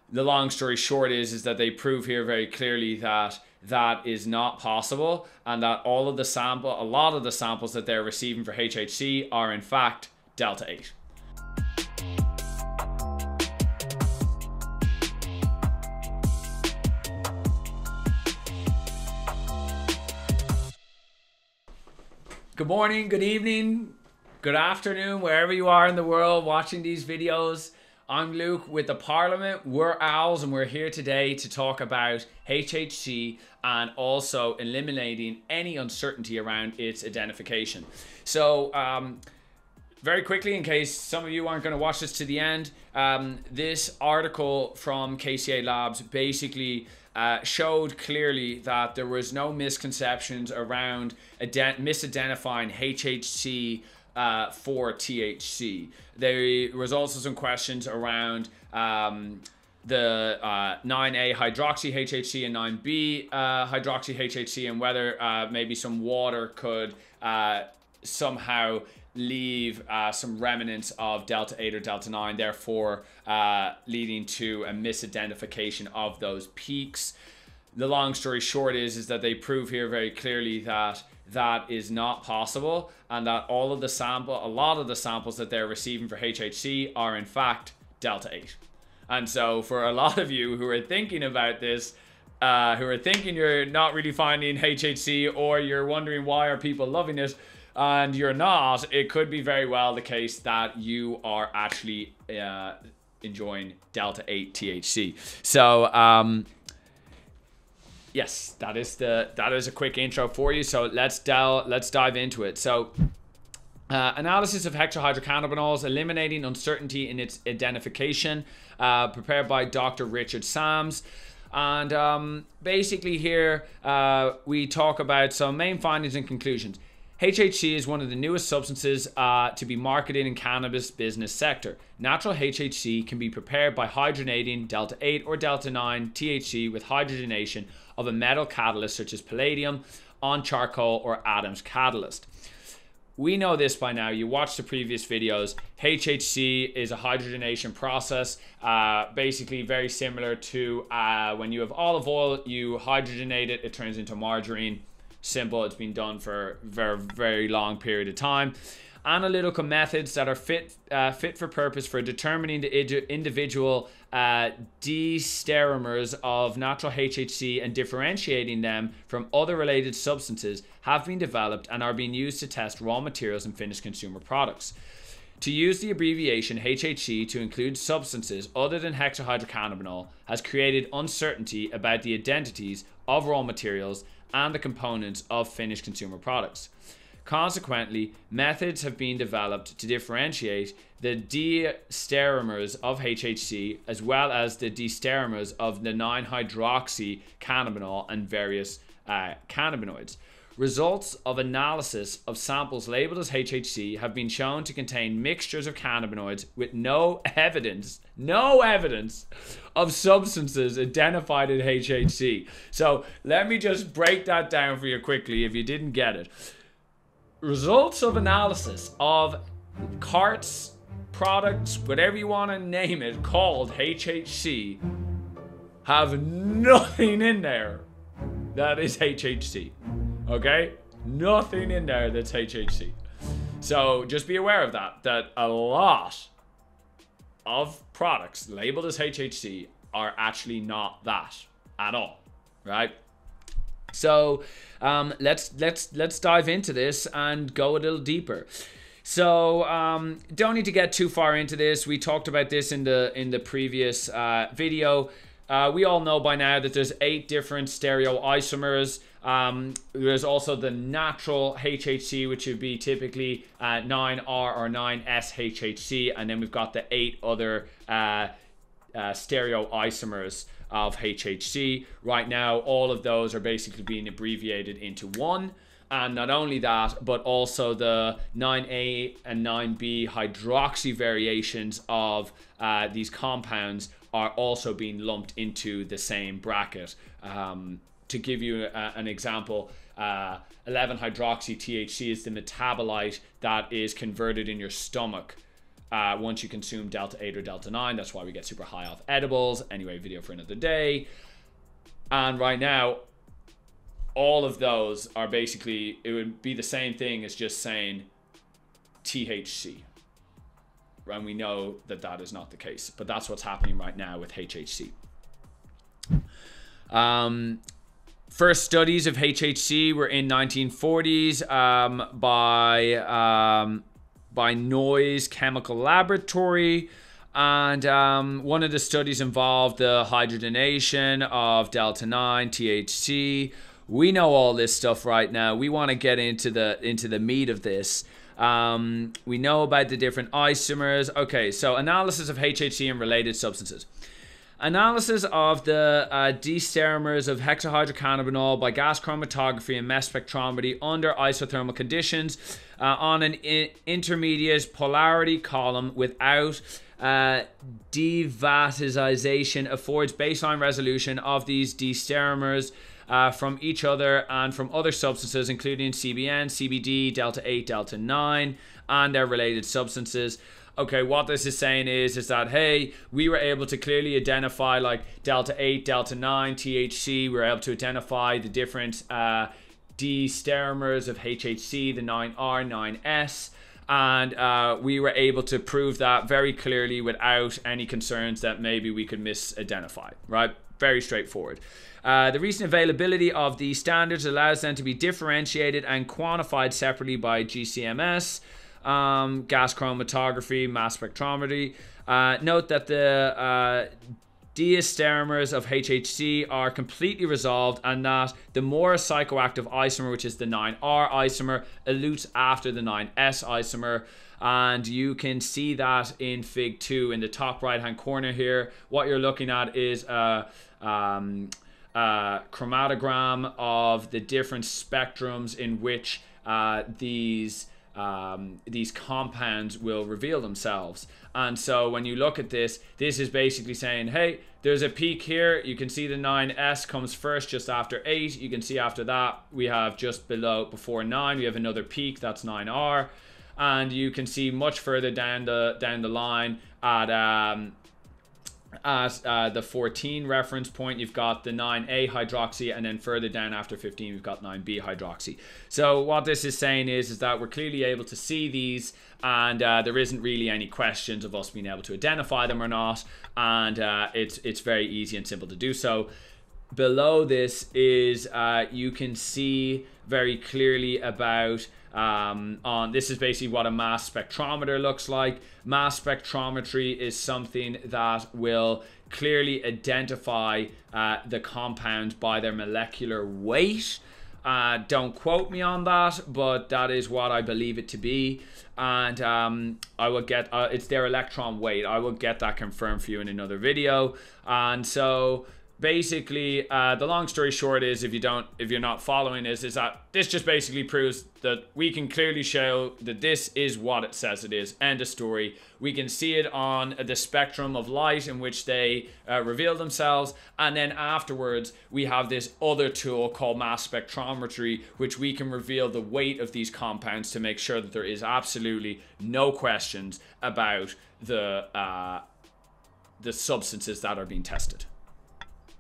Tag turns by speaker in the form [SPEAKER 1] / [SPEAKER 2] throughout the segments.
[SPEAKER 1] The long story short is that they prove here very clearly that that is not possible, and that a lot of the samples that they're receiving for HHC are in fact Delta 8. Good morning, good evening, good afternoon, wherever you are in the world watching these videos. I'm Luke with the Parliament. We're owls, and we're here today to talk about HHC and also eliminating any uncertainty around its identification. So very quickly, in case some of you aren't going to watch this to the end, this article from KCA Labs basically showed clearly that there was no misconceptions around misidentifying HHC for THC. There was also some questions around the 9A hydroxy HHC and 9B hydroxy HHC, and whether maybe some water could somehow leave some remnants of Delta 8 or Delta 9, therefore leading to a misidentification of those peaks. The long story short is that they prove here very clearly that that is not possible, and that a lot of the samples that they're receiving for HHC are in fact Delta 8. And so for a lot of you who are thinking about this, who are thinking you're not really finding HHC, or you're wondering why are people loving it and you're not, it could be very well the case that you are actually enjoying Delta 8 THC. So yes, that is a quick intro for you. So let's dive into it. So analysis of hexahydrocannabinols, eliminating uncertainty in its identification, prepared by Dr. Richard Sams. And basically here we talk about some main findings and conclusions. HHC is one of the newest substances to be marketed in cannabis business sector. Natural HHC can be prepared by hydrogenating Delta 8 or Delta 9 THC with hydrogenation of a metal catalyst such as palladium on charcoal or Adams catalyst. We know this by now. You watched the previous videos. HHC is a hydrogenation process, basically very similar to when you have olive oil, you hydrogenate it, it turns into margarine. Simple. It's been done for a very, very long period of time. Analytical methods that are fit for purpose for determining the individual D-stereomers of natural HHC and differentiating them from other related substances have been developed and are being used to test raw materials and finished consumer products. To use the abbreviation HHC to include substances other than hexahydrocannabinol has created uncertainty about the identities of raw materials and the components of finished consumer products. Consequently, methods have been developed to differentiate the D-stereomers of HHC as well as the D-stereomers of the 9-hydroxy cannabinol and various cannabinoids. Results of analysis of samples labeled as HHC have been shown to contain mixtures of cannabinoids with no evidence of substances identified as HHC. So let me just break that down for you quickly if you didn't get it. Results of analysis of carts, products, whatever you want to name it, called HHC have nothing in there that is HHC. Okay? Nothing in there that's HHC. So just be aware of that a lot of products labeled as HHC are actually not that at all, right? So let's dive into this and go a little deeper. So don't need to get too far into this. We talked about this in the previous video. We all know by now that there's 8 different stereoisomers. There's also the natural HHC, which would be typically 9R or 9S HHC, and then we've got the 8 other stereoisomers of HHC. Right now, all of those are basically being abbreviated into one. And not only that, but also the 9A and 9B hydroxy variations of these compounds are also being lumped into the same bracket. To give you an example, 11-hydroxy THC is the metabolite that is converted in your stomach once you consume delta 8 or delta 9. That's why we get super high off edibles. Anyway, video for another day. And right now, all of those are basically, it would be the same thing as just saying THC. And we know that that is not the case, but that's what's happening right now with HHC. First studies of HHC were in 1940s by Noyes Chemical Laboratory, and one of the studies involved the hydrogenation of delta 9 THC. We know all this stuff right now. We want to get into the meat of this. We know about the different isomers. Okay, so analysis of HHC and related substances. Analysis of the D-stereomers of hexahydrocannabinol by gas chromatography and mass spectrometry under isothermal conditions on an intermediate polarity column without devatization affords baseline resolution of these D-stereomers from each other and from other substances, including CBN, CBD, delta 8, delta 9, and their related substances. Okay, what this is saying is that, hey, we were able to clearly identify like delta 8, delta 9, THC. We were able to identify the different D-stereomers of HHC, the 9R, 9S. And we were able to prove that very clearly without any concerns that maybe we could misidentify, right? Very straightforward. The recent availability of these standards allows them to be differentiated and quantified separately by GCMS, gas chromatography, mass spectrometry. Note that the diastereomers of HHC are completely resolved, and that the more psychoactive isomer, which is the 9R isomer, elutes after the 9S isomer. And you can see that in Fig 2 in the top right hand corner here. What you're looking at is a chromatogram of the different spectrums in which these compounds will reveal themselves. And so when you look at this, this is basically saying, hey, there's a peak here. You can see the 9S comes first just after 8. You can see after that we have just before 9 we have another peak, that's 9R. And you can see much further down the line at the 14 reference point, you've got the 9A hydroxy, and then further down after 15, we've got 9B hydroxy. So what this is saying is that we're clearly able to see these, and there isn't really any questions of us being able to identify them or not, and it's very easy and simple to do so. Below this is you can see very clearly about this is basically what a mass spectrometer looks like. Mass spectrometry is something that will clearly identify the compounds by their molecular weight. Don't quote me on that, but that is what I believe it to be. And I will get it's their electron weight. I will get that confirmed for you in another video. And so basically, the long story short is, if you're not following this, is that this just basically proves that we can clearly show that this is what it says it is. End of story. We can see it on the spectrum of light in which they reveal themselves, and then afterwards we have this other tool called mass spectrometry, which we can reveal the weight of these compounds to make sure that there is absolutely no questions about the substances that are being tested.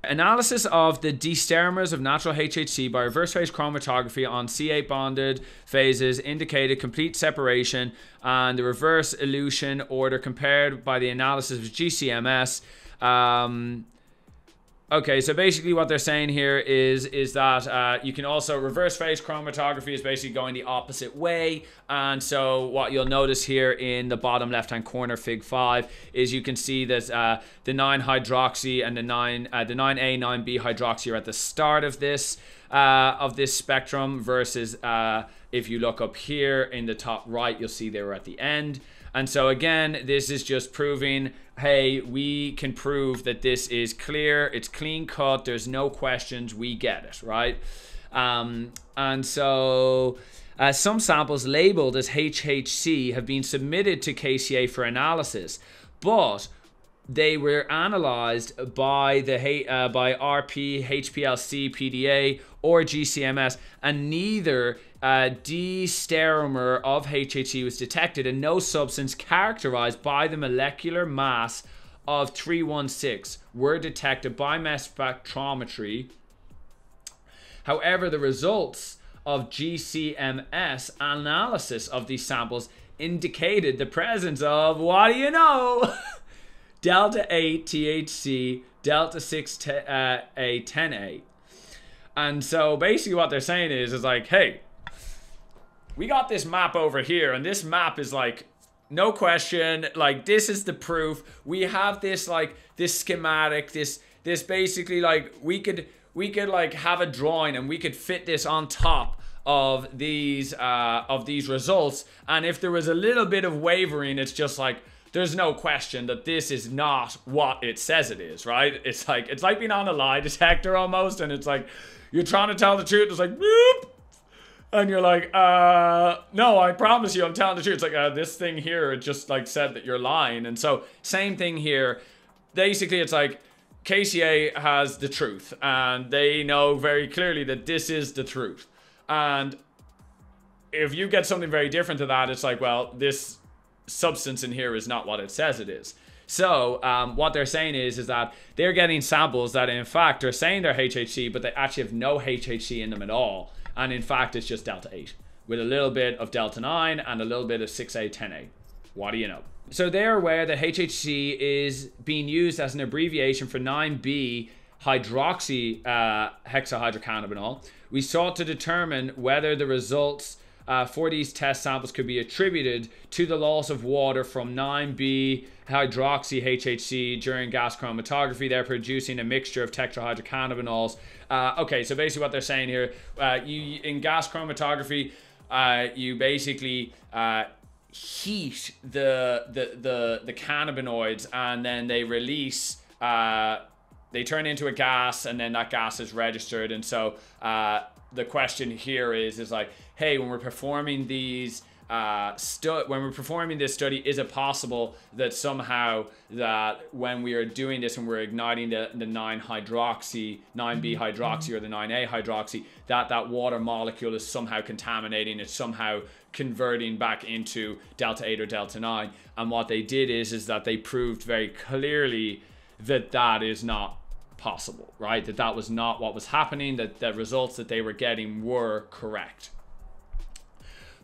[SPEAKER 1] Analysis of the D-stereomers of natural HHC by reverse phase chromatography on C8 bonded phases indicated complete separation, and the reverse elution order compared by the analysis of GCMS. Okay, so basically what they're saying here is that you can also, reverse phase chromatography is basically going the opposite way. And so what you'll notice here in the bottom left hand corner, Fig 5, is you can see that the 9-hydroxy and the 9A, 9B hydroxy are at the start of this spectrum, versus if you look up here in the top right, you'll see they were at the end. And so again, this is just proving, hey, we can prove that this is clear, it's clean cut, there's no questions, we get it, right? And so some samples labeled as HHC have been submitted to KCA for analysis, but they were analyzed by by RP, HPLC, PDA, or GCMS, and neither D-steromer of HHC was detected, and no substance characterized by the molecular mass of 316 were detected by mass spectrometry. However, the results of GCMS analysis of these samples indicated the presence of, what do you know? Delta 8 THC, Delta 6 10A. And so basically what they're saying is like, hey, we got this map over here, and this map is like, no question, like, this is the proof. We have this, like, this schematic, this basically, like, we could like have a drawing, and we could fit this on top of these results. And if there was a little bit of wavering, it's just like, there's no question that this is not what it says it is, right? It's like being on a lie detector almost, and it's like, you're trying to tell the truth, it's like, boop, and you're like, no, I promise you I'm telling the truth. It's like, this thing here, it just like said that you're lying. And so same thing here. Basically, it's like, KCA has the truth, and they know very clearly that this is the truth. And if you get something very different to that, it's like, well, this substance in here is not what it says it is. So what they're saying is that they're getting samples that in fact are saying they're HHC, but they actually have no HHC in them at all. And in fact, it's just Delta 8 with a little bit of Delta 9 and a little bit of 6A, 10A. What do you know? So they're aware that HHC is being used as an abbreviation for 9B hydroxy hexahydrocannabinol. We sought to determine whether the results for these test samples could be attributed to the loss of water from 9B hydroxy HHC during gas chromatography. They're producing a mixture of tetrahydrocannabinols. Okay, so basically what they're saying here, in gas chromatography, you basically heat the cannabinoids, and then they release, they turn into a gas, and then that gas is registered. And so the question here is like, hey, when we're performing these when we're performing this study, is it possible that somehow that when we are doing this and we're igniting the 9B hydroxy or the 9A hydroxy, that water molecule is somehow contaminating, it's somehow converting back into Delta 8 or Delta 9? And what they did is that they proved very clearly that that is not possible, right? That was not what was happening, that the results that they were getting were correct.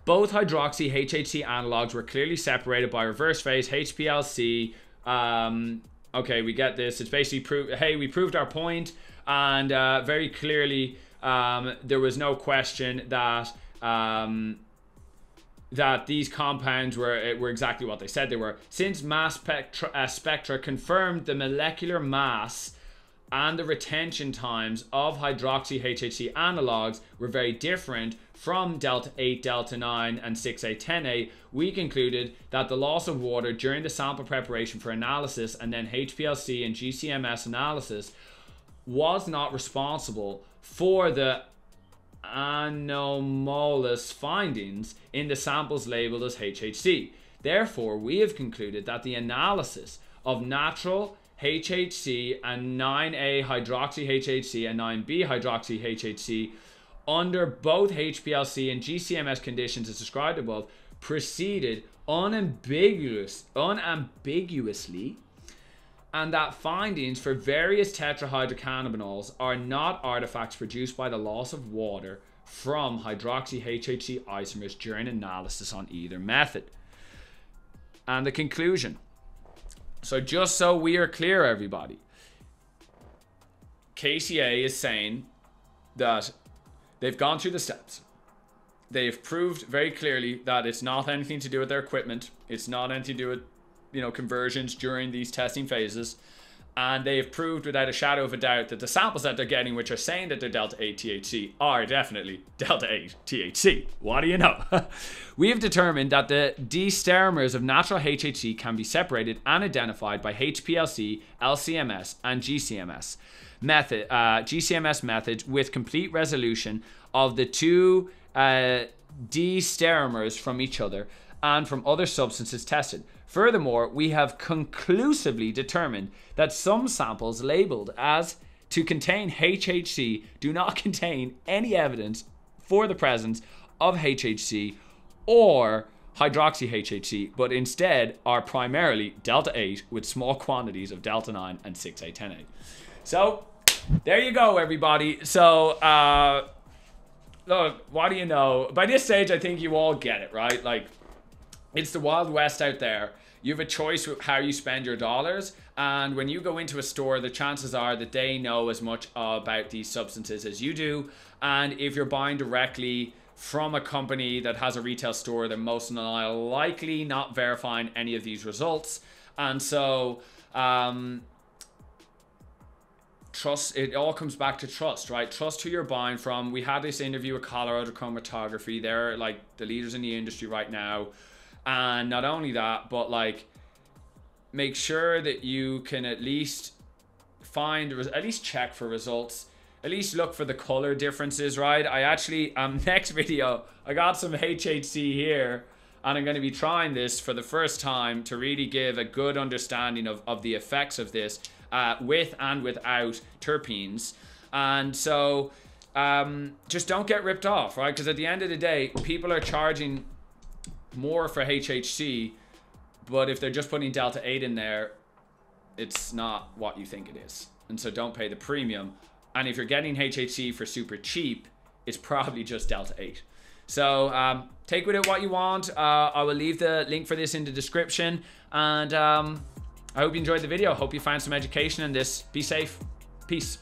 [SPEAKER 1] Both hydroxy HHC analogs were clearly separated by reverse phase HPLC. Okay, we get this. It's basically hey, we proved our point, and very clearly there was no question that that these compounds were exactly what they said they were. Since mass spectra confirmed the molecular mass and the retention times of hydroxy HHC analogs were very different from Delta 8, Delta 9, and 6A, 10A, we concluded that the loss of water during the sample preparation for analysis and then HPLC and GCMS analysis was not responsible for the anomalous findings in the samples labeled as HHC. Therefore, we have concluded that the analysis of natural HHC and 9A hydroxy HHC and 9B hydroxy HHC under both HPLC and GCMS conditions as described above proceeded unambiguously, and that findings for various tetrahydrocannabinols are not artifacts produced by the loss of water from hydroxy HHC isomers during analysis on either method. And the conclusion. So just so we are clear, everybody, KCA is saying that they've gone through the steps. They've proved very clearly that it's not anything to do with their equipment. It's not anything to do with, conversions during these testing phases. And they've proved without a shadow of a doubt that the samples that they're getting, which are saying that they're Delta 8 THC, are definitely Delta 8 THC. What do you know? We have determined that the D-steromeres of natural HHC can be separated and identified by HPLC, LCMS, and GCMS methods with complete resolution of the two D-steromeres from each other, and from other substances tested. Furthermore, we have conclusively determined that some samples labeled as to contain HHC do not contain any evidence for the presence of HHC or hydroxy-HHC, but instead are primarily delta-8 with small quantities of delta-9 and 6-8-10-8. So, there you go, everybody. So, look, what do you know? By this stage, I think you all get it, right? Like, it's the Wild West out there. You have a choice with how you spend your dollars, and when you go into a store, the chances are that they know as much about these substances as you do, and if you're buying directly from a company that has a retail store, they're most likely not verifying any of these results. And so trust, it all comes back to trust, right? Trust who you're buying from. We had this interview with Colorado Chromatography. They're like the leaders in the industry right now. And not only that, but like, make sure that you can at least check for results. At least look for the color differences, right? I actually, next video, I got some HHC here, and I'm going to be trying this for the first time to really give a good understanding of the effects of this with and without terpenes. And so, just don't get ripped off, right? Because at the end of the day, people are charging more for HHC, but if they're just putting delta-8 in there, it's not what you think it is. And so don't pay the premium. And if you're getting HHC for super cheap, it's probably just delta-8. So take with it what you want. I will leave the link for this in the description. And I hope you enjoyed the video. Hope you found some education in this. Be safe. Peace.